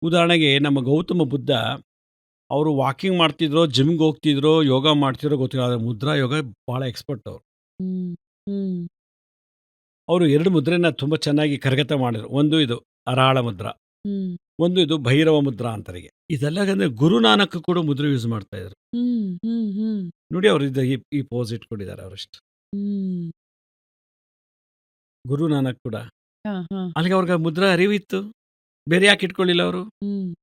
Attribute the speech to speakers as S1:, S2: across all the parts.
S1: ಉದಾಹರಣೆಗೆ ನಮ್ಮ ಗೌತಮ ಬುದ್ಧ ಅವರು ವಾಕಿಂಗ್ ಮಾಡ್ತಿದ್ರೋ, ಜಿಮ್‌ಗೆ ಹೋಗ್ತಿದ್ರೋ, ಯೋಗ ಮಾಡ್ತಿದ್ರೋ ಗೊತ್ತಿಲ್ಲ. ಆದ್ರೆ ಮುದ್ರಾ ಯೋಗ ಬಹಳ ಎಕ್ಸ್‌ಪರ್ಟ್ ಅವರು.
S2: ಹ್ಮ್. ಹ್ಮ್.
S1: ಅವರು 2 ಮುದ್ರೆನ ತುಂಬ ಚೆನ್ನಾಗಿ ಕರಗತ ಮಾಡಿದ್ರು. ಒಂದು ಇದು ಅರಾಳ ಮುದ್ರಾ,
S2: ಹ್ಮ್.
S1: ಒಂದು ಇದು ಭೈರವ ಮುದ್ರಾ ಅಂತರಿಗೆ. ಇದೆಲ್ಲಗಂದ್ರೆ ಗುರುನಾನಕ್ ಕೂಡ ಮುದ್ರೆ ಯೂಸ್ ಮಾಡ್ತಾ ಇದ್ರು.
S2: ಹ್ಮ್. ಹ್ಮ್. ಹ್ಮ್.
S1: ನೋಡಿ ಅವರು ಈ ಪೋಸ್ ಇಟ್ಕೊಂಡಿದ್ದಾರೆ ಅವರಷ್ಟು.
S2: ಹ್ಮ್.
S1: ಗುರುನಾನಕ್ ಕೂಡ.
S2: ಹಾ, ಹಾ.
S1: ಅಲ್ಲಿಗೆ ಅವ್ರಿಗೆ ಮುದ್ರಾ ಅರಿವಿತ್ತು. ಬೇರೆ ಯಾಕೆ ಇಟ್ಕೊಳ್ಳಿಲ್ಲ ಅವರು?
S2: ಹ್ಮ್.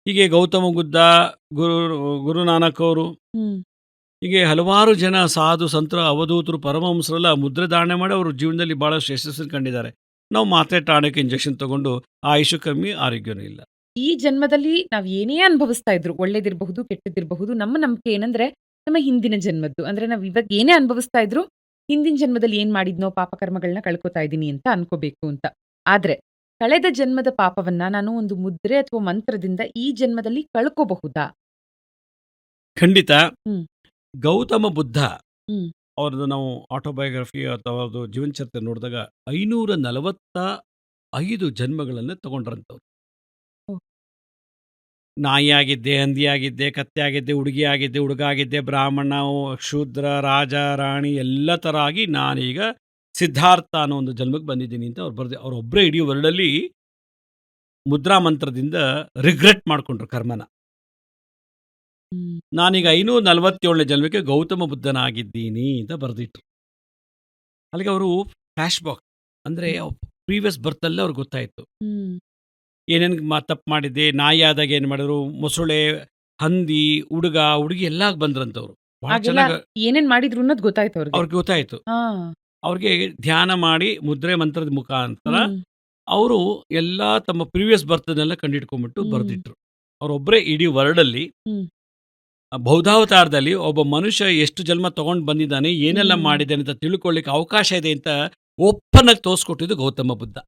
S1: ಹೀಗೆ ಗೌತಮ ಬುದ್ಧ, ಗುರು ಗುರುನಾನಕ್ ಅವರು,
S2: ಹ್ಮ್.
S1: ಹೀಗೆ ಹಲವಾರು ಜನ ಸಾಧು, ಸಂತರ, ಅವಧೂತರು, ಪರಮಹಂಸರೆಲ್ಲ ಮುದ್ರೆ ಧಾರಣೆ ಮಾಡಿ ಅವರು ಜೀವನದಲ್ಲಿ ಬಹಳಷ್ಟು ಯಶಸ್ಸನ್ನು ಕಂಡಿದ್ದಾರೆ. ನಾವು ಮಾತ್ರೆ, ಟಾನಿಕ್, ಇಂಜೆಕ್ಷನ್ ತಗೊಂಡು ಆಯುಷು ಕಮ್ಮಿ, ಆರೋಗ್ಯನೂ ಇಲ್ಲ.
S2: ಈ ಜನ್ಮದಲ್ಲಿ ನಾವ್ ಏನೇ ಅನುಭವಿಸ್ತಾ ಇದ್ರು, ಒಳ್ಳೇದಿರಬಹುದು, ಕೆಟ್ಟದಿರಬಹುದು, ನಮ್ಮ ನಂಬಿಕೆ ಏನಂದ್ರೆ, ನಮ್ಮ ಹಿಂದಿನ ಜನ್ಮದ್ದು. ಅಂದ್ರೆ ನಾವ್ ಇವಾಗ ಏನೇ ಅನುಭವಿಸ್ತಾ ಇದ್ರು, ಹಿಂದಿನ ಜನ್ಮದಲ್ಲಿ ಏನ್ ಮಾಡಿದ್ನೋ ಪಾಪಕರ್ಮಗಳನ್ನ ಕಳ್ಕೊತಾ ಇದ್ದೀನಿ ಅಂತ ಅನ್ಕೋಬೇಕು ಅಂತ. ಆದ್ರೆ ಕಳೆದ ಜನ್ಮದ ಪಾಪವನ್ನ ನಾನು ಒಂದು ಮುದ್ರೆ ಅಥವಾ ಮಂತ್ರದಿಂದ ಈ ಜನ್ಮದಲ್ಲಿ ಕಳ್ಕೋಬಹುದಾ?
S1: ಖಂಡಿತ.
S2: ಹ್ಮ್.
S1: ಗೌತಮ ಬುದ್ಧ
S2: ಹ್ಮ್.
S1: ಅವ್ರದ್ದು ನಾವು ಆಟೋಬಯೋಗ್ರಫಿ ಅಥವಾ ಅವ್ರದ್ದು ಜೀವನ ಚರಿತ್ರೆ ನೋಡಿದಾಗ 545 ಜನ್ಮಗಳನ್ನು ತಗೊಂಡ್ರಂಥವ್ರು.
S2: ಓಹ್!
S1: ನಾಯಿ ಆಗಿದ್ದೆ, ಹಂದಿ ಆಗಿದ್ದೆ, ಕತ್ತೆ ಆಗಿದ್ದೆ, ಹುಡುಗಿ ಆಗಿದ್ದೆ, ಹುಡುಗ ಆಗಿದ್ದೆ, ಬ್ರಾಹ್ಮಣ, ಶೂದ್ರ, ರಾಜ, ರಾಣಿ ಎಲ್ಲ ಥರ ಆಗಿ ನಾನೀಗ ಸಿದ್ಧಾರ್ಥ ಅನ್ನೋ ಒಂದು ಜನ್ಮಕ್ಕೆ ಬಂದಿದ್ದೀನಿ ಅಂತ ಅವ್ರು ಬರ್ದು ಅವರೊಬ್ಬರೇ ಇಡೀ ವರ್ಲ್ಡಲ್ಲಿ ಮುದ್ರಾ ಮಂತ್ರದಿಂದ ರಿಗ್ರೆಟ್ ಮಾಡ್ಕೊಂಡ್ರು ಕರ್ಮನ.
S2: ಹ್ಮ್.
S1: ನಾನೀಗ 547ನೇ ಜನ್ಮಕ್ಕೆ ಗೌತಮ ಬುದ್ಧನಾಗಿದ್ದೀನಿ ಅಂತ ಬರೆದಿಟ್ರು. ಅಲ್ಲಿಗೆ ಅವರು ಫ್ಲ್ಯಾಶ್ ಬ್ಯಾಕ್ ಅಂದರೆ
S2: ಹ್ಮ್.
S1: ಪ್ರೀವಿಯಸ್ ಬರ್ತಲ್ಲೇ ಅವ್ರಿಗೆ ಗೊತ್ತಾಯಿತು.
S2: ಹ್ಮ್.
S1: ಏನೇನು ತಪ್ಪು ಮಾಡಿದ್ದೆ, ನಾಯಿ ಆದಾಗ ಏನು ಮಾಡಿದ್ರು, ಮೊಸಳೆ, ಹಂದಿ, ಹುಡುಗ, ಹುಡುಗಿ ಎಲ್ಲ ಬಂದ್ರಂತವ್ರು. ಬಹಳ
S2: ಆಗೆಲ್ಲ
S1: ಚೆನ್ನಾಗಿ
S2: ಏನೇನ್ ಮಾಡಿದ್ರು ಅನ್ನೋದು ಗೊತ್ತಾಯ್ತು ಅವ್ರಿಗೆ.
S1: ಅವ್ರಿಗೆ ಗೊತ್ತಾಯಿತು.
S2: ಹಾ.
S1: ಅವ್ರಿಗೆ ಧ್ಯಾನ ಮಾಡಿ ಮುದ್ರೆ ಮಂತ್ರದ ಮುಖಾಂತರ
S2: ಹ್ಮ್.
S1: ಅವರು ಎಲ್ಲ ತಮ್ಮ ಪ್ರೀವಿಯಸ್ ಬರ್ತನೆಲ್ಲ ಕಂಡಿಡ್ಕೊಂಡ್ಬಿಟ್ಟು
S2: ಹ್ಮ್.
S1: ಬರೆದಿಟ್ರು. ಅವರೊಬ್ಬರೇ ಇಡೀ ವರ್ಲ್ಡಲ್ಲಿ
S2: ಹ್ಮ್.
S1: ಬೌದ್ಧಾವತಾರದಲ್ಲಿ ಒಬ್ಬ ಮನುಷ್ಯ ಎಷ್ಟು ಜನ್ಮ ತಗೊಂಡು ಬಂದಿದ್ದಾನೆ, ಏನೆಲ್ಲ
S2: ಹ್ಮ್.
S1: ಮಾಡಿದ್ದಾನೆ ಅಂತ ತಿಳ್ಕೊಳ್ಳಿಕ್ಕೆ ಅವಕಾಶ ಇದೆ ಅಂತ ಓಪನ್ ಆಗಿ ತೋರಿಸ್ಕೊಟ್ಟಿದ್ದು ಗೌತಮ ಬುದ್ಧ.